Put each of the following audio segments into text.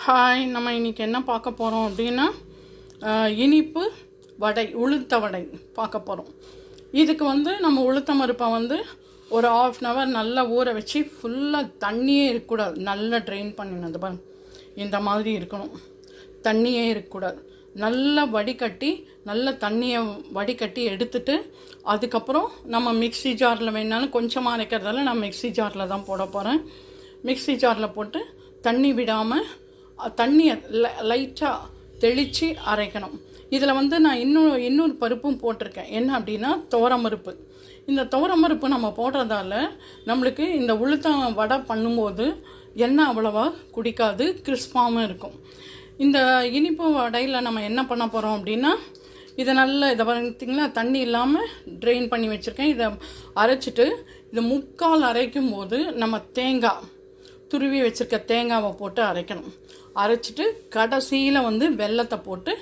Hi, நம்ம இன்றைக்கி என்ன பார்க்க போகிறோம் அப்படின்னா இனிப்பு வடை, உளுத்த வடை பார்க்க போகிறோம். இதுக்கு நம்ம உளுத்த பருப்பை ஒரு 1/2 hour நல்லா ஊற வச்சு ஃபுல்லாக தண்ணியே இருக்கக்கூடாது, நல்லா ட்ரெயின் பண்ணினது பாருங்க. இந்த மாதிரி இருக்கணும், தண்ணியே இருக்கக்கூடாது. நல்லா வடிகட்டி, நல்ல தண்ணியை வடிகட்டி எடுத்துட்டு அதுக்கப்புறம் நம்ம மிக்ஸி ஜாரில் வேணாலும் கொஞ்சமாக அரைக்கிறதால நான் மிக்ஸி ஜாரில் தான் போட போகிறேன். மிக்ஸி ஜாரில் போட்டு தண்ணி விடாமல் தண்ணியை லைட்டாக தெளித்து அரைக்கணும். இதில் நான் இன்னொரு பருப்பும் போட்டிருக்கேன். என்ன அப்படின்னா துவரம்பருப்பு. இந்த துவரம்பருப்பு நம்ம போடுறதால நம்மளுக்கு இந்த உளுத்தம் வடை பண்ணும்போது எண்ணெய் அவ்வளவா குடிக்காது, கிறிஸ்பாகவும் இருக்கும். இந்த இனிப்பு வடையில் நம்ம என்ன பண்ண போகிறோம் அப்படின்னா, இதை பார்த்திங்களா, தண்ணி இல்லாமல் ட்ரெயின் பண்ணி வச்சுருக்கேன். இதை அரைச்சிட்டு இது முக்கால் அரைக்கும் போது நம்ம தேங்காய் துருவி வச்சுருக்க தேங்காவை போட்டு அரைக்கணும். அரைச்சிட்டு கடைசியில் வெல்லத்தை போட்டு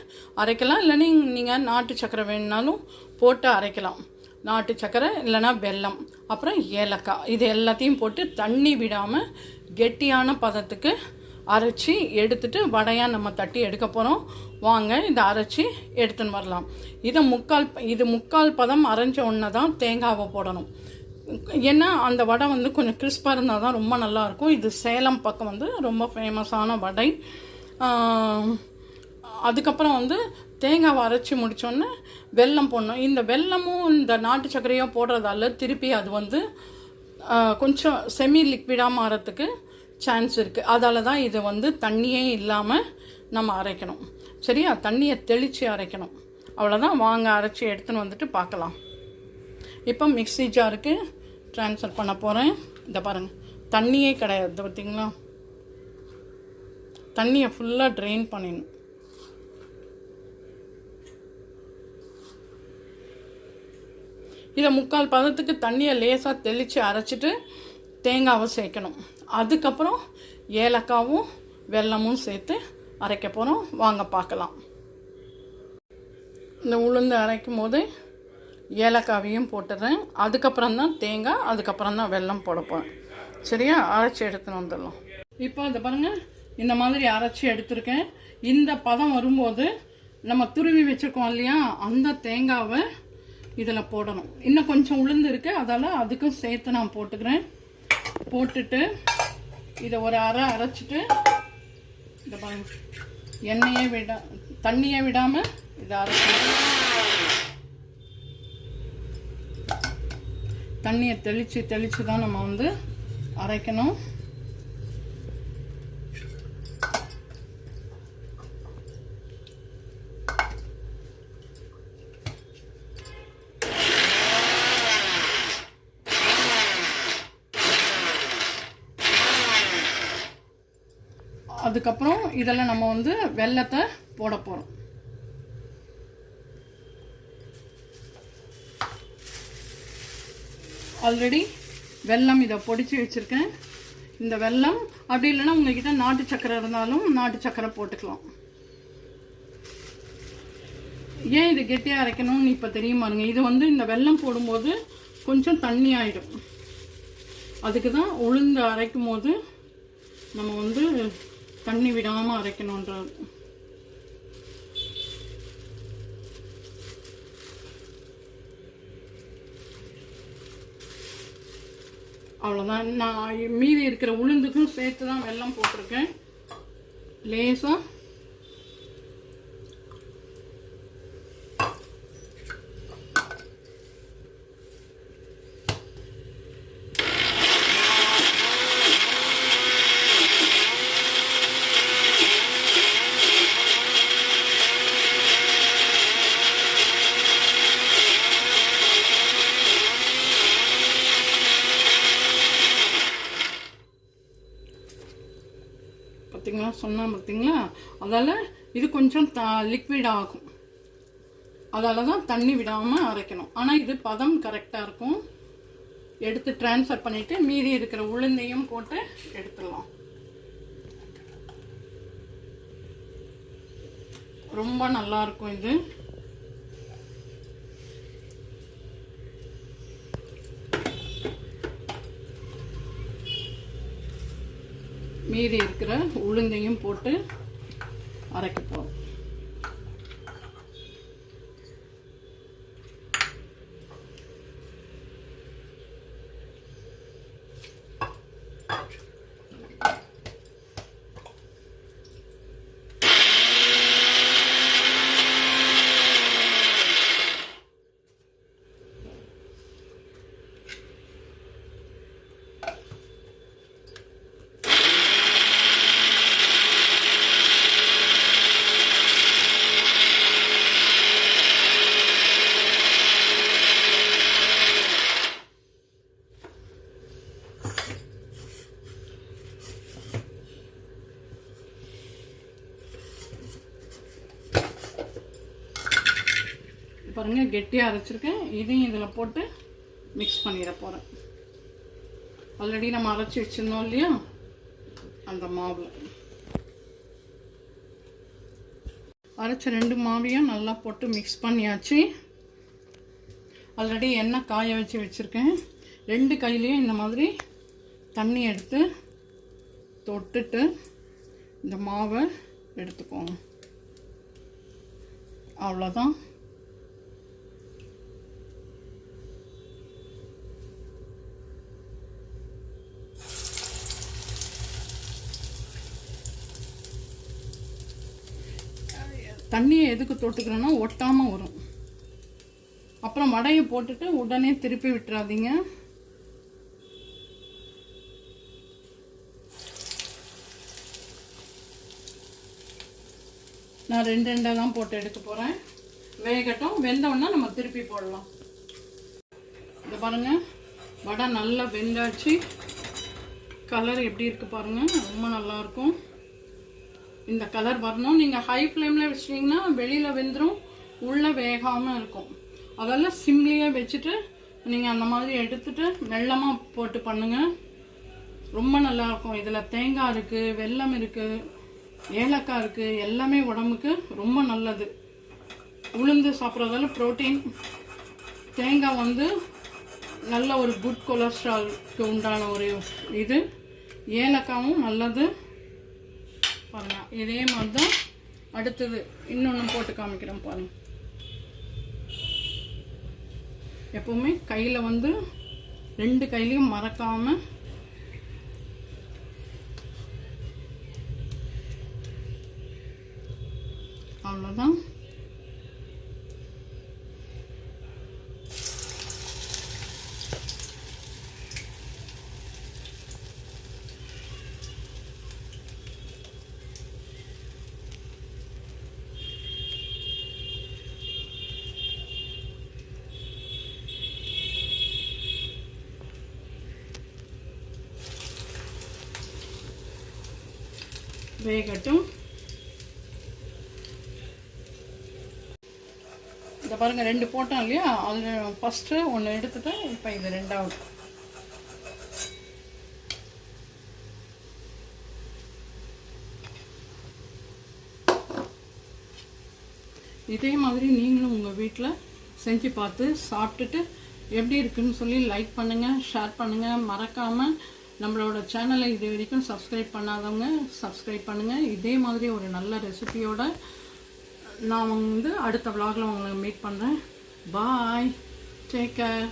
அரைக்கலாம். இல்லைன்னா நீங்கள் நாட்டு சக்கரை வேணுனாலும் போட்டு அரைக்கலாம். நாட்டு சக்கரை இல்லைன்னா வெல்லம், அப்புறம் ஏலக்காய், இது எல்லாத்தையும் போட்டு தண்ணி விடாமல் கெட்டியான பதத்துக்கு அரைச்சி எடுத்துகிட்டு வடையாக நம்ம தட்டி எடுக்க போகிறோம். வாங்க இதை அரைச்சி எடுத்துன்னு வரலாம். இது முக்கால் பதம் அரைஞ்ச உடனே தான் தேங்காவை போடணும். ஏன்னா அந்த வடை கொஞ்சம் கிறிஸ்பாக இருந்தால் தான் ரொம்ப நல்லாயிருக்கும். இது சேலம் பக்கம் ரொம்ப ஃபேமஸான வடை. அதுக்கப்புறம் தேங்காவை அரைச்சி முடித்தோன்னே வெல்லம் போடணும். இந்த வெல்லமும் இந்த நாட்டு சர்க்கரையாக போடுறதால திருப்பி அது கொஞ்சம் செமி லிக்விடாக மாறத்துக்கு சான்ஸ் இருக்குது. அதால் தான் இது தண்ணியே இல்லாமல் நம்ம அரைக்கணும். சரியா, தண்ணியை தெளித்து அரைக்கணும். அவ்வளோதான். வாங்க அரைச்சி எடுத்துன்னு பார்க்கலாம். இப்போ மிக்ஸி ஜாருக்கு ட்ரான்ஸ்ஃபர் பண்ண போகிறேன். இதை பாருங்கள், தண்ணியே கிடையாது பார்த்திங்களா. தண்ணியை ஃபுல்லாக ட்ரெயின் பண்ணிடணும். இதை முக்கால் பதத்துக்கு தண்ணியை லேசாக தெளித்து அரைச்சிட்டு தேங்காவை சேர்க்கணும். அதுக்கப்புறம் ஏலக்காவும் வெல்லமும் சேர்த்து அரைக்க போகிறோம். வாங்க பார்க்கலாம். இந்த உளுந்து அரைக்கும் போது ஏலக்காவையும் போட்டுறேன். அதுக்கப்புறம் தான் தேங்காய், அதுக்கப்புறம் தான் வெல்லம் போட போகிறேன். சரியா, அரைச்சி எடுத்துன்னு வந்துடலாம். இப்போ இதை பாருங்கள், இந்த மாதிரி அரைச்சி எடுத்துருக்கேன். இந்த பதம் வரும்போது நம்ம துருவி வச்சுருக்கோம் இல்லையா, அந்த தேங்காவை இதில் போடணும். இன்னும் கொஞ்சம் உளுந்து இருக்குது, அதால் அதுக்கும் சேர்த்து நான் போட்டுக்கிறேன். போட்டுட்டு இதை ஒரு அரைச்சிட்டு இதை பாருங்கள், தண்ணியே விடாமல் இதை அரைச்சி தண்ணியை தெளித்து தான் நம்ம அரைக்கணும். அதுக்கப்புறம் இதில் நம்ம வெல்லத்தை போட போகிறோம். ஆல்ரெடி வெல்லம் இதை பொடிச்சு வச்சுருக்கேன். இந்த வெல்லம் அப்படி இல்லைன்னா உங்ககிட்ட நாட்டு சக்கரை இருந்தாலும் நாட்டு சக்கரை போட்டுக்கலாம். ஏன் இது கெட்டியாக அரைக்கணும்னு இப்போ தெரியுமாருங்க. இது இந்த வெல்லம் போடும்போது கொஞ்சம் தண்ணி ஆகிடும். அதுக்கு தான் உளுந்து அரைக்கும் போது நம்ம தண்ணி விடாமல் அரைக்கணுன்றது. அவ்வளோதான். நான் மீதி இருக்கிற உளுந்துக்கும் சேர்த்து தான் வெல்லம் போட்டிருக்கேன். லேசாக பார்த்தீங்களா, அதால் இது கொஞ்சம் லிக்விட் ஆகும். அதால் தான் தண்ணி விடாமல் அரைக்கணும். ஆனால் இது பதம் கரெக்டாக இருக்கும். எடுத்து ட்ரான்ஸ்ஃபர் பண்ணிவிட்டு மீதி இருக்கிற உளுந்தையும் போட்டு எடுத்துடலாம். ரொம்ப நல்லாயிருக்கும் இது. மீதி இருக்கிற உளுந்தையும் போட்டு அரைக்க போகிறோம். பாருங்கள் கெட்டியாக அரைச்சிருக்கேன். இதையும் இதில் போட்டு மிக்ஸ் பண்ணிட போகிறேன். ஆல்ரெடி நம்ம அரைச்சி வச்சுருந்தோம் இல்லையா, அந்த மாவில் அரைச்ச 2 மாவையும் நல்லா போட்டு மிக்ஸ் பண்ணியாச்சு. ஆல்ரெடி எண்ணெய் காய வச்சு வச்சுருக்கேன். 2 கையிலையும் இந்த மாதிரி தண்ணி எடுத்து தொட்டுட்டு இந்த மாவை எடுத்துக்கோங்க. அவ்வளோதான். தண்ணியை எதுக்கு தொட்டுக்கிறோன்னா ஒட்டாமல் வரும். அப்புறம் வடையை போட்டுட்டு உடனே திருப்பி விட்டுறாதீங்க. நான் 2 தான் போட்டு எடுக்க போகிறேன். வேகட்டும். வெந்தோன்னா நம்ம திருப்பி போடலாம். இது பாருங்கள், வடை நல்லா வெந்தாச்சு. கலர் எப்படி இருக்குது பாருங்கள், ரொம்ப நல்லாயிருக்கும். இந்த கலர் வரணும். நீங்கள் ஹை ஃப்ளேமில் வச்சிட்டிங்கன்னா வெளியில் வெந்துடும், உள்ளே வேகாமல் இருக்கும். அதெல்லாம் சிம்லேயே வச்சுட்டு நீங்கள் அந்த மாதிரி எடுத்துகிட்டு மெல்லமாக போட்டு பண்ணுங்கள். ரொம்ப நல்லாயிருக்கும். இதில் தேங்காய் இருக்குது, வெல்லம் இருக்குது, ஏலக்காய் இருக்குது. எல்லாமே உடம்புக்கு ரொம்ப நல்லது. உளுந்து சாப்பிட்றதால ப்ரோட்டீன், தேங்காய் வந்து நல்ல ஒரு குட் கொலஸ்ட்ராலுக்கு உண்டான ஒரு இது, ஏலக்காயும் நல்லது. பாருங்க, இதே மாதிரி தான் அடுத்தது இன்னொன்று போட்டு காமிக்கிறேன் பாருங்க. எப்பவுமே கையில் வந்து 2 கையிலையும் மறக்காமல் அவ்வளோதான். வேகட்டும். இந்த பாருங்க 2 போட்டோம் இல்லையா, அதில் ஃபஸ்ட்டு 1 எடுத்துட்டேன். இப்போ இது 2வது. இதே மாதிரி நீங்களும் உங்கள் வீட்டில் செஞ்சு பார்த்து சாப்பிட்டுட்டு எப்படி இருக்குன்னு சொல்லி லைக் பண்ணுங்கள், ஷேர் பண்ணுங்கள். மறக்காமல் நம்மளோட சேனலை இது வரைக்கும் சப்ஸ்கிரைப் பண்ணாதவங்க சப்ஸ்கிரைப் பண்ணுங்கள். இதே மாதிரி ஒரு நல்ல ரெசிபியோட நான் வந்து அடுத்த vlogல உங்களை மீட் பண்ணுறேன். பாய், டேக் கேர்.